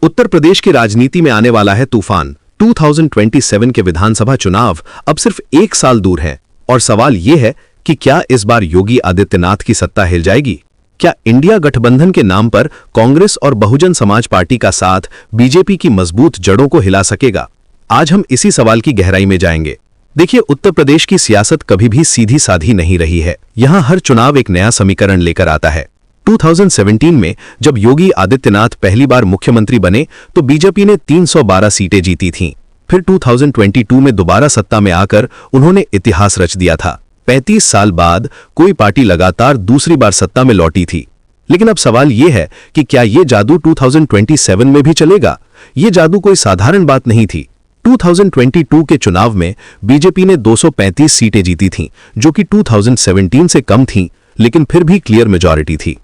उत्तर प्रदेश की राजनीति में आने वाला है तूफान। 2027 के विधानसभा चुनाव अब सिर्फ एक साल दूर हैं और सवाल ये है कि क्या इस बार योगी आदित्यनाथ की सत्ता हिल जाएगी? क्या इंडिया गठबंधन के नाम पर कांग्रेस और बहुजन समाज पार्टी का साथ बीजेपी की मजबूत जड़ों को हिला सकेगा? आज हम इसी सवाल की गहराई में जाएंगे। देखिए, उत्तर प्रदेश की सियासत कभी भी सीधी साधी नहीं रही है। यहां हर चुनाव एक नया समीकरण लेकर आता है। 2017 में जब योगी आदित्यनाथ पहली बार मुख्यमंत्री बने तो बीजेपी ने 312 सीटें जीती थीं। फिर 2022 में दोबारा सत्ता में आकर उन्होंने इतिहास रच दिया था। 35 साल बाद कोई पार्टी लगातार दूसरी बार सत्ता में लौटी थी। लेकिन अब सवाल यह है कि क्या ये जादू 2027 में भी चलेगा? ये जादू कोई साधारण बात नहीं थी। 2022 के चुनाव में बीजेपी ने 235 सीटें जीती थीं, जो कि 2017 से कम थीं, लेकिन फिर भी क्लियर मेजॉरिटी थी।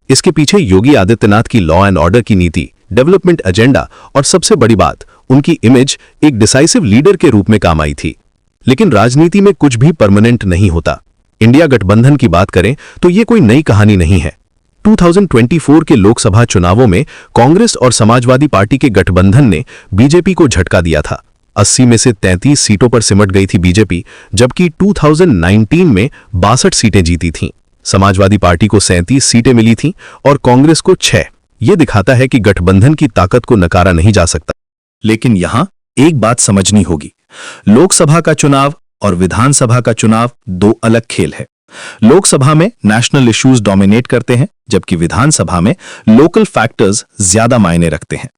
इसके पीछे योगी आदित्यनाथ की लॉ एंड ऑर्डर की नीति, डेवलपमेंट एजेंडा और सबसे बड़ी बात, उनकी इमेज एक डिसाइसिव लीडर के रूप में काम आई थी। लेकिन राजनीति में कुछ भी परमानेंट नहीं होता। इंडिया गठबंधन की बात करें तो ये कोई नई कहानी नहीं है। 2024 के लोकसभा चुनावों में कांग्रेस और समाजवादी पार्टी के गठबंधन ने बीजेपी को झटका दिया था। 80 में से 33 सीटों पर सिमट गई थी बीजेपी, जबकि 2019 में 62 सीटें जीती थीं। समाजवादी पार्टी को 37 सीटें मिली थीं और कांग्रेस को 6। यह दिखाता है कि गठबंधन की ताकत को नकारा नहीं जा सकता। लेकिन यहां एक बात समझनी होगी, लोकसभा का चुनाव और विधानसभा का चुनाव दो अलग खेल है। लोकसभा में नेशनल इश्यूज डोमिनेट करते हैं, जबकि विधानसभा में लोकल फैक्टर्स ज्यादा मायने रखते हैं।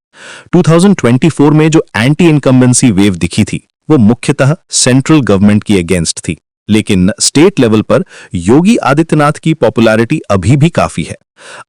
2024 में जो एंटी इनकम्बेंसी वेव दिखी थी, वो मुख्यतः सेंट्रल गवर्नमेंट की अगेंस्ट थी। लेकिन स्टेट लेवल पर योगी आदित्यनाथ की पॉपुलैरिटी अभी भी काफी है।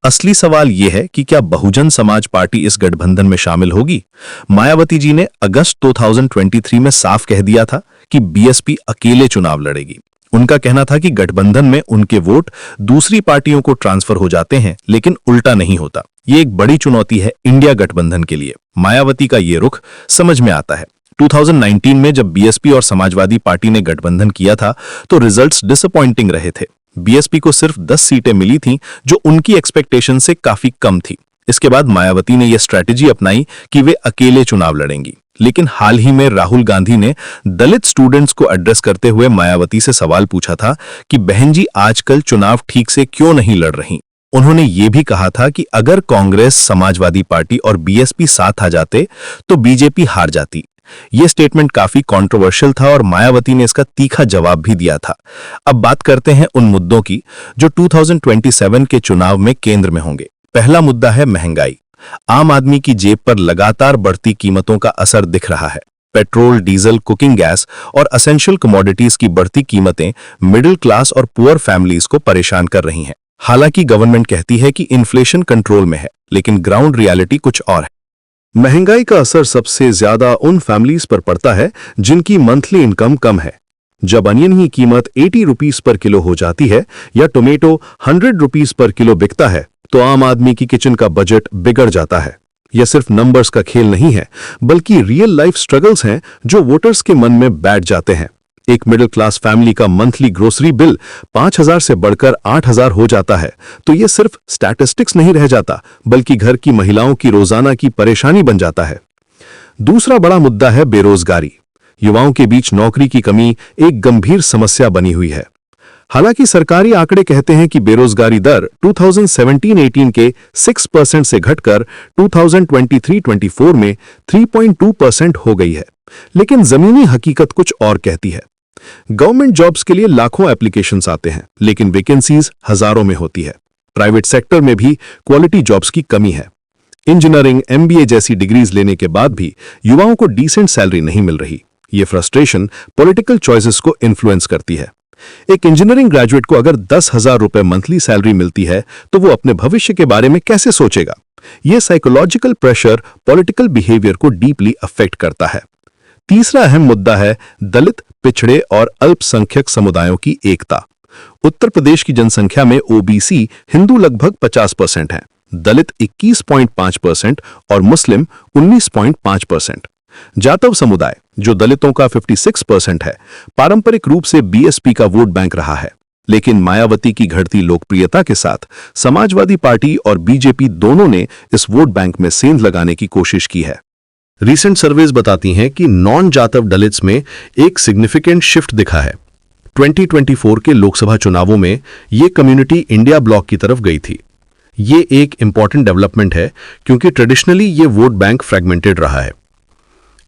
असली सवाल यह है कि क्या बहुजन समाज पार्टी इस गठबंधन में शामिल होगी? मायावती जी ने अगस्त 2023 में साफ कह दिया था कि बीएसपी अकेले चुनाव लड़ेगी। उनका कहना था कि गठबंधन में उनके वोट दूसरी पार्टियों को ट्रांसफर हो जाते हैं, लेकिन उल्टा नहीं होता। ये एक बड़ी चुनौती है इंडिया गठबंधन के लिए। मायावती का ये रुख समझ में आता है। 2019 में जब बीएसपी और समाजवादी पार्टी ने गठबंधन किया था तो रिजल्ट्स डिसअपॉइंटिंग रहे थे। बीएसपी को सिर्फ 10 सीटें मिली थीं, जो उनकी एक्सपेक्टेशन से काफी कम थी। इसके बाद मायावती ने यह स्ट्रेटेजी अपनाई कि वे अकेले चुनाव लड़ेंगी। लेकिन हाल ही में राहुल गांधी ने दलित स्टूडेंट्स को एड्रेस करते हुए मायावती से सवाल पूछा था कि बहन जी, आजकल चुनाव ठीक से क्यों नहीं लड़ रही? उन्होंने ये भी कहा था कि अगर कांग्रेस, समाजवादी पार्टी और बीएसपी साथ आ जाते तो बीजेपी हार जाती। यह स्टेटमेंट काफी कंट्रोवर्शियल था और मायावती ने इसका तीखा जवाब भी दिया था। अब बात करते हैं उन मुद्दों की जो 2027 के चुनाव में केंद्र में होंगे। पहला मुद्दा है महंगाई। आम आदमी की जेब पर लगातार बढ़ती कीमतों का असर दिख रहा है। पेट्रोल, डीजल, कुकिंग गैस और एसेंशियल कमोडिटीज की बढ़ती कीमतें मिडिल क्लास और पुअर फैमिलीज को परेशान कर रही हैं। हालांकि गवर्नमेंट कहती है कि इन्फ्लेशन कंट्रोल में है, लेकिन ग्राउंड रियलिटी कुछ और है। महंगाई का असर सबसे ज्यादा उन फैमिलीज पर पड़ता है जिनकी मंथली इनकम कम है। जब अनियन की कीमत 80 रुपीस पर किलो हो जाती है या टोमेटो 100 रुपीस पर किलो बिकता है तो आम आदमी की किचन का बजट बिगड़ जाता है। यह सिर्फ नंबर्स का खेल नहीं है, बल्कि रियल लाइफ स्ट्रगल्स हैं जो वोटर्स के मन में बैठ जाते हैं। एक मिडिल क्लास फैमिली का मंथली ग्रोसरी बिल 5,000 से बढ़कर 8,000 हो जाता है तो यह सिर्फ स्टैटिस्टिक्स नहीं रह जाता, बल्कि घर की महिलाओं की रोजाना की परेशानी बन जाता है। दूसरा बड़ा मुद्दा है बेरोजगारी। युवाओं के बीच नौकरी की कमी एक गंभीर समस्या बनी हुई है। हालांकि सरकारी आंकड़े कहते हैं कि बेरोजगारी दर 2017-18 के 6% से घटकर 2023-24 में 3.2% हो गई है। लेकिन जमीनी हकीकत कुछ और कहती है। गवर्नमेंट जॉब्स के लिए लाखों एप्लीकेशंस आते हैं, लेकिन वैकेंसीज हजारों में होती है। प्राइवेट सेक्टर में भी क्वालिटी जॉब्स की कमी है। इंजीनियरिंग, एमबीए जैसी डिग्रीज लेने के बाद भी युवाओं को डिसेंट सैलरी नहीं मिल रही। ये फ्रस्ट्रेशन पॉलिटिकल चॉइसेस को इन्फ्लुएंस करती है। एक इंजीनियरिंग ग्रेजुएट को अगर 10,000 रुपए मंथली सैलरी मिलती है तो वो अपने भविष्य के बारे में कैसे सोचेगा? यह साइकोलॉजिकल प्रेशर पॉलिटिकल बिहेवियर को डीपली अफेक्ट करता है। तीसरा अहम मुद्दा है दलित, पिछड़े और अल्पसंख्यक समुदायों की एकता। उत्तर प्रदेश की जनसंख्या में ओबीसी हिंदू लगभग 50% हैं, दलित 21.5% और मुस्लिम 19.5%। जाटव समुदाय, जो दलितों का 56% है, पारंपरिक रूप से बीएसपी का वोट बैंक रहा है। लेकिन मायावती की घटती लोकप्रियता के साथ समाजवादी पार्टी और बीजेपी दोनों ने इस वोट बैंक में सेंध लगाने की कोशिश की है। रीसेंट सर्वेज बताती हैं कि नॉन जाटव दलित्स में एक सिग्निफिकेंट शिफ्ट दिखा है। 2024 के लोकसभा चुनावों में ये कम्युनिटी इंडिया ब्लॉक की तरफ गई थी। ये एक इंपॉर्टेंट डेवलपमेंट है क्योंकि ट्रेडिशनली ये वोट बैंक फ्रैगमेंटेड रहा है।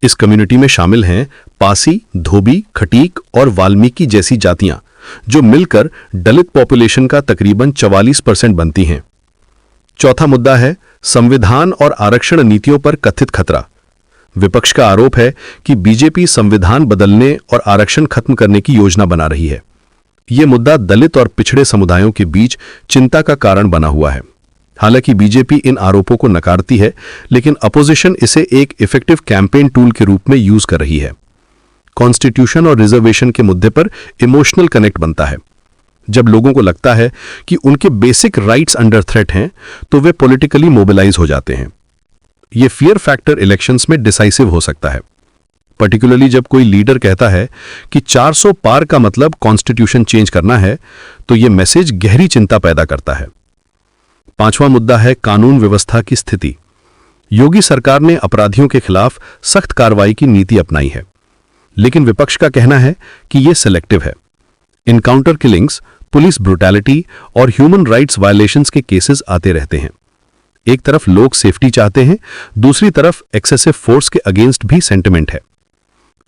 इस कम्युनिटी में शामिल हैं पासी, धोबी, खटीक और वाल्मीकि जैसी जातियां, जो मिलकर दलित पॉपुलेशन का तकरीबन 44% बनती हैं। चौथा मुद्दा है संविधान और आरक्षण नीतियों पर कथित खतरा। विपक्ष का आरोप है कि बीजेपी संविधान बदलने और आरक्षण खत्म करने की योजना बना रही है। यह मुद्दा दलित और पिछड़े समुदायों के बीच चिंता का कारण बना हुआ है। हालांकि बीजेपी इन आरोपों को नकारती है, लेकिन अपोजिशन इसे एक इफेक्टिव कैंपेन टूल के रूप में यूज कर रही है। कॉन्स्टिट्यूशन और रिजर्वेशन के मुद्दे पर इमोशनल कनेक्ट बनता है। जब लोगों को लगता है कि उनके बेसिक राइट्स अंडर थ्रेट हैं, तो वे पॉलिटिकली मोबिलाइज हो जाते हैं। यह फियर फैक्टर इलेक्शंस में डिसाइसिव हो सकता है, पर्टिकुलरली जब कोई लीडर कहता है कि 400 पार का मतलब कॉन्स्टिट्यूशन चेंज करना है, तो यह मैसेज गहरी चिंता पैदा करता है। पांचवा मुद्दा है कानून व्यवस्था की स्थिति। योगी सरकार ने अपराधियों के खिलाफ सख्त कार्रवाई की नीति अपनाई है, लेकिन विपक्ष का कहना है कि यह सिलेक्टिव है। इनकाउंटर किलिंग्स, पुलिस ब्रूटैलिटी और ह्यूमन राइट्स वायलेशंस के केसेस आते रहते हैं। एक तरफ लोग सेफ्टी चाहते हैं, दूसरी तरफ एक्सेसिव फोर्स के अगेंस्ट भी सेंटिमेंट है।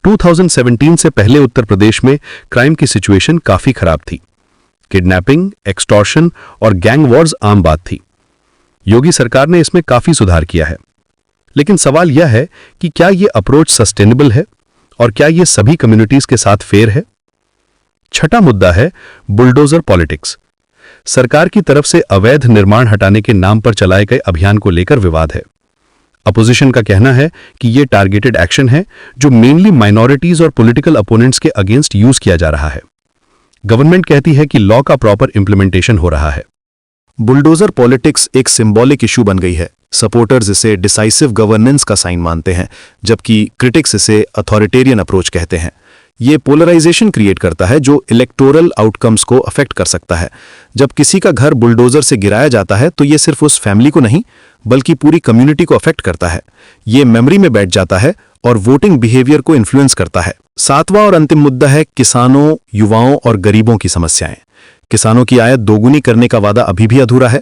2017 से पहले उत्तर प्रदेश में क्राइम की सिचुएशन काफी खराब थी। किडनैपिंग, एक्सटॉर्शन और गैंग वॉर्स आम बात थी। योगी सरकार ने इसमें काफी सुधार किया है, लेकिन सवाल यह है कि क्या यह अप्रोच सस्टेनेबल है और क्या यह सभी कम्युनिटीज के साथ फेयर है। छठा मुद्दा है बुलडोजर पॉलिटिक्स। सरकार की तरफ से अवैध निर्माण हटाने के नाम पर चलाए गए अभियान को लेकर विवाद है। अपोजिशन का कहना है कि यह टारगेटेड एक्शन है जो मेनली माइनॉरिटीज और पॉलिटिकल अपोनेंट्स के अगेंस्ट यूज किया जा रहा है। गवर्नमेंट कहती है कि लॉ का प्रॉपर इंप्लीमेंटेशन हो रहा है। बुलडोजर पॉलिटिक्स एक सिंबॉलिक इशू बन गई है। सपोर्टर्स इसे डिसाइसिव गवर्नेंस का साइन मानते हैं, जबकि क्रिटिक्स इसे अथॉरिटेरियन अप्रोच कहते हैं। ये पोलराइजेशन क्रिएट करता है जो इलेक्टोरल आउटकम्स को अफेक्ट कर सकता है। जब किसी का घर बुलडोजर से गिराया जाता है तो ये सिर्फ उस फैमिली को नहीं, बल्कि पूरी कम्युनिटी को अफेक्ट करता है। ये मेमोरी में बैठ जाता है और वोटिंग बिहेवियर को इन्फ्लुएंस करता है। सातवां और अंतिम मुद्दा है किसानों, युवाओं और गरीबों की समस्याएं। किसानों की आय दोगुनी करने का वादा अभी भी अधूरा है।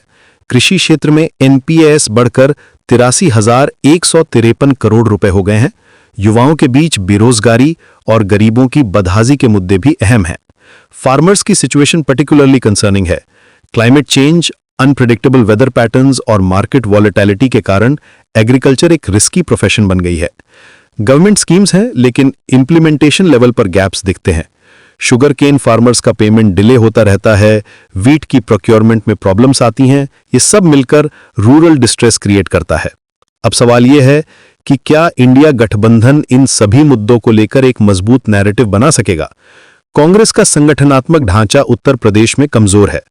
कृषि क्षेत्र में एनपीएस बढ़कर 83,153 करोड़ रुपए हो गए हैं। युवाओं के बीच बेरोजगारी और गरीबों की बदहाजी के मुद्दे भी अहम हैं। फार्मर्स की सिचुएशन पर्टिकुलरली कंसर्निंग है। Climate change, unpredictable weather patterns और मार्केट वॉलेटिलिटी के कारण एग्रीकल्चर एक रिस्की प्रोफेशन बन गई है। गवर्नमेंट स्कीम्स हैं, लेकिन इंप्लीमेंटेशन लेवल पर गैप्स दिखते हैं। शुगर केन फार्मर्स का पेमेंट डिले होता रहता है, वीट की प्रोक्योरमेंट में प्रॉब्लम्स आती हैं। ये सब मिलकर रूरल डिस्ट्रेस क्रिएट करता है। अब सवाल यह है कि क्या इंडिया गठबंधन इन सभी मुद्दों को लेकर एक मजबूत नैरेटिव बना सकेगा। कांग्रेस का संगठनात्मक ढांचा उत्तर प्रदेश में कमजोर है।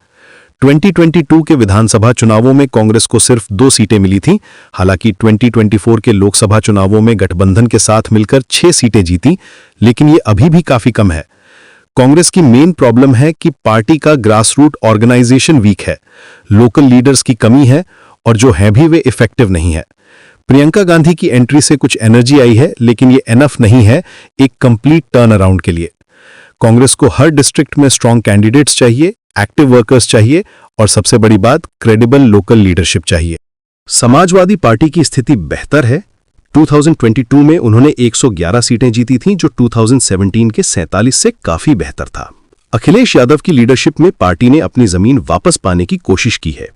2022 के विधानसभा चुनावों में कांग्रेस को सिर्फ 2 सीटें मिली थीं। हालांकि 2024 के लोकसभा चुनावों में गठबंधन के साथ मिलकर 6 सीटें जीती, लेकिन ये अभी भी काफी कम है। कांग्रेस की मेन प्रॉब्लम है कि पार्टी का ग्रासरूट ऑर्गेनाइजेशन वीक है, लोकल लीडर्स की कमी है और जो हैं भी वे इफेक्टिव नहीं है। प्रियंका गांधी की एंट्री से कुछ एनर्जी आई है, लेकिन ये एनफ नहीं है एक कंप्लीट टर्न अराउंड के लिए। कांग्रेस को हर डिस्ट्रिक्ट में स्ट्रांग कैंडिडेट्स चाहिए, एक्टिव वर्कर्स चाहिए और सबसे बड़ी बात क्रेडिबल लोकल लीडरशिप चाहिए। समाजवादी पार्टी की स्थिति बेहतर है। 2022 में उन्होंने 111 सीटें जीती थीं, जो 2017 के 47 से काफी बेहतर था। अखिलेश यादव की लीडरशिप में पार्टी ने अपनी जमीन वापस पाने की कोशिश की है।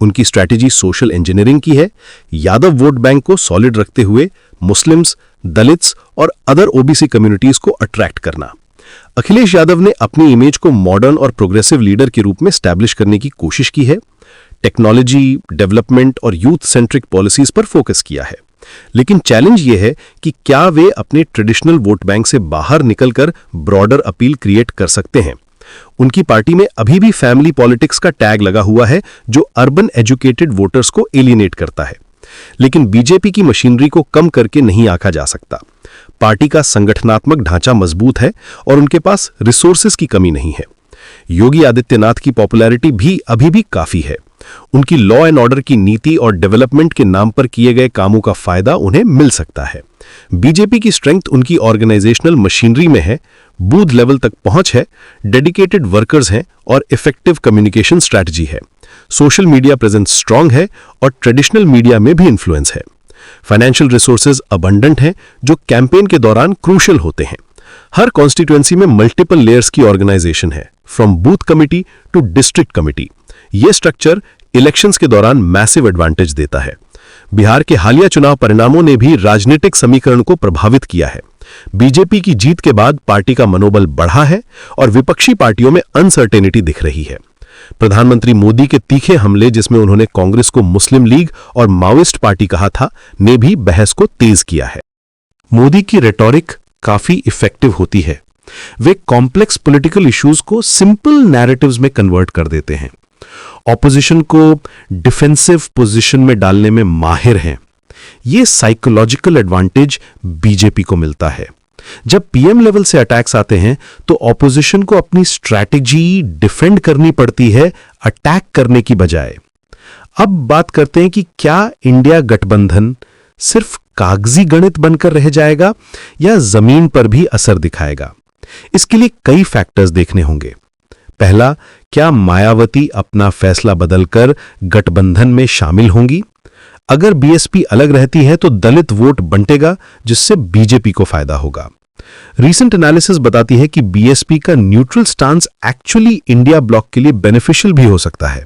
उनकी स्ट्रैटेजी सोशल इंजीनियरिंग की है, यादव वोट बैंक को सॉलिड रखते हुए मुस्लिम्स, दलित्स और अदर ओबीसी कम्युनिटीज को अट्रैक्ट करना। अखिलेश यादव ने अपनी इमेज को मॉडर्न और प्रोग्रेसिव लीडर के रूप में स्टैब्लिश करने की कोशिश की है। टेक्नोलॉजी, डेवलपमेंट और यूथ सेंट्रिक पॉलिसीज पर फोकस किया है। लेकिन चैलेंज यह है कि क्या वे अपने ट्रेडिशनल वोट बैंक से बाहर निकलकर ब्रॉडर अपील क्रिएट कर सकते हैं। उनकी पार्टी में अभी भी फैमिली पॉलिटिक्स का टैग लगा हुआ है, जो अर्बन एजुकेटेड वोटर्स को एलियनेट करता है। लेकिन बीजेपी की मशीनरी को कम करके नहीं आंका जा सकता। पार्टी का संगठनात्मक ढांचा मजबूत है और उनके पास रिसोर्सेज की कमी नहीं है। योगी आदित्यनाथ की पॉपुलैरिटी भी अभी भी काफी है। उनकी लॉ एंड ऑर्डर की नीति और डेवलपमेंट के नाम पर किए गए कामों का फायदा उन्हें मिल सकता है। बीजेपी की स्ट्रेंथ उनकी ऑर्गेनाइजेशनल मशीनरी में है, बूथ लेवल तक पहुंच है, डेडिकेटेड वर्कर्स हैं और इफेक्टिव कम्युनिकेशन स्ट्रैटेजी है। सोशल मीडिया प्रेजेंस स्ट्रांग है और ट्रेडिशनल मीडिया में भी इन्फ्लुएंस है। फाइनेंशियल रिसोर्सेज अबंडेंट हैं जो कैंपेन के दौरान क्रूशियल होते हैं। हर कॉन्स्टिट्यूएंसी में मल्टीपल लेयर्स की ऑर्गेनाइजेशन है, from booth committee to district committee. यह स्ट्रक्चर इलेक्शंस के दौरान मैसिव एडवांटेज देता है। बिहार के हालिया चुनाव परिणामों ने भी राजनीतिक समीकरण को प्रभावित किया है। बीजेपी की जीत के बाद पार्टी का मनोबल बढ़ा है और विपक्षी पार्टियों में अनसर्टेनिटी दिख रही है। प्रधानमंत्री मोदी के तीखे हमले, जिसमें उन्होंने कांग्रेस को मुस्लिम लीग और माओइस्ट पार्टी कहा था, ने भी बहस को तेज किया है। मोदी की रेटोरिक काफी इफेक्टिव होती है। वे कॉम्प्लेक्स पॉलिटिकल इश्यूज को सिंपल नैरेटिव्स में कन्वर्ट कर देते हैं। ऑपोजिशन को डिफेंसिव पोजीशन में डालने में माहिर हैं। ये साइकोलॉजिकल एडवांटेज बीजेपी को मिलता है। जब पीएम लेवल से अटैक्स आते हैं तो ऑपोजिशन को अपनी स्ट्रैटेजी डिफेंड करनी पड़ती है, अटैक करने की बजाय। अब बात करते हैं कि क्या इंडिया गठबंधन सिर्फ कागजी गणित बनकर रह जाएगा या जमीन पर भी असर दिखाएगा। इसके लिए कई फैक्टर्स देखने होंगे। पहला, क्या मायावती अपना फैसला बदलकर गठबंधन में शामिल होंगी? अगर बीएसपी अलग रहती है तो दलित वोट बंटेगा, जिससे बीजेपी को फायदा होगा। रीसेंट एनालिसिस बताती है कि बीएसपी का neutral stance actually India block के लिए बेनिफिशियल भी हो सकता है।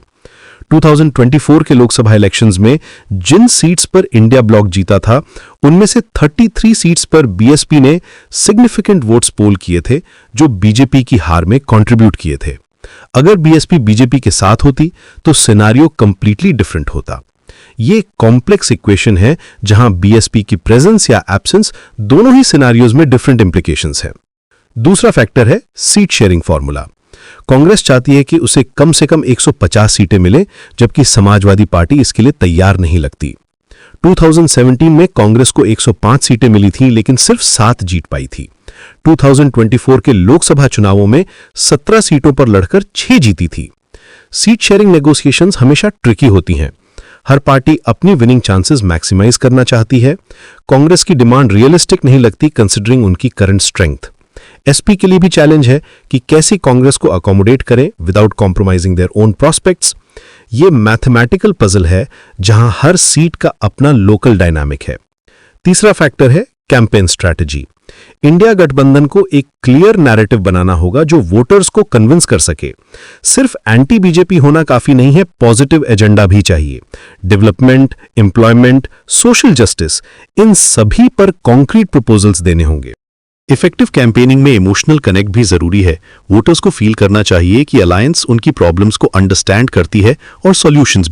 2024 के लोकसभा इलेक्शंस में जिन सीट्स पर इंडिया ब्लॉक जीता था, उनमें से 33 सीट्स पर बीएसपी ने सिग्निफिकेंट वोट्स पोल किए थे, जो बीजेपी की हार में कंट्रीब्यूट किए थे। अगर बीएसपी बीजेपी के साथ होती तो सिनारियो कंप्लीटली डिफरेंट होता। ये कॉम्प्लेक्स इक्वेशन है जहां बीएसपी की प्रेजेंस या एब्सेंस दोनों ही सिनारियोज में डिफरेंट इंप्लीकेशंस हैं। दूसरा फैक्टर है सीट शेयरिंग फॉर्मूला। कांग्रेस चाहती है कि उसे कम से कम 150 सीटें मिले, जबकि समाजवादी पार्टी इसके लिए तैयार नहीं लगती। 2017 में कांग्रेस को 105 सीटें मिली थीं, लेकिन सिर्फ 7 जीत पाई थी। 2024 के लोकसभा चुनावों में 17 सीटों पर लड़कर 6 जीती थी। सीट शेयरिंग नेगोशिएशंस हमेशा ट्रिकी होती हैं। हर पार्टी अपनी विनिंग चांसेस मैक्सिमाइज करना चाहती है। कांग्रेस की डिमांड रियलिस्टिक नहीं लगती, कंसिडरिंग उनकी करंट स्ट्रेंथ। एसपी के लिए भी चैलेंज है कि कैसे कांग्रेस को अकोमोडेट करें without compromising their own prospects. ये मैथमेटिकल पजल है जहां हर सीट का अपना लोकल डायनामिक है। तीसरा फैक्टर है कैंपेन स्ट्रैटेजी। इंडिया गठबंधन को एक क्लियर नैरेटिव बनाना होगा जो वोटर्स को कन्विंस कर सके। सिर्फ एंटी बीजेपी होना काफी नहीं है, पॉजिटिव एजेंडा भी चाहिए। डेवलपमेंट, एम्प्लॉयमेंट, सोशल जस्टिस, इन सभी पर कॉन्क्रीट प्रपोजल्स देने होंगे। इफेक्टिव कैंपेनिंग में इमोशनल कनेक्ट भी जरूरी है। वोटर्स को फील करना चाहिए कि अलायंस उनकी प्रॉब्लम्स को अंडरस्टैंड करती है और सॉल्यूशंस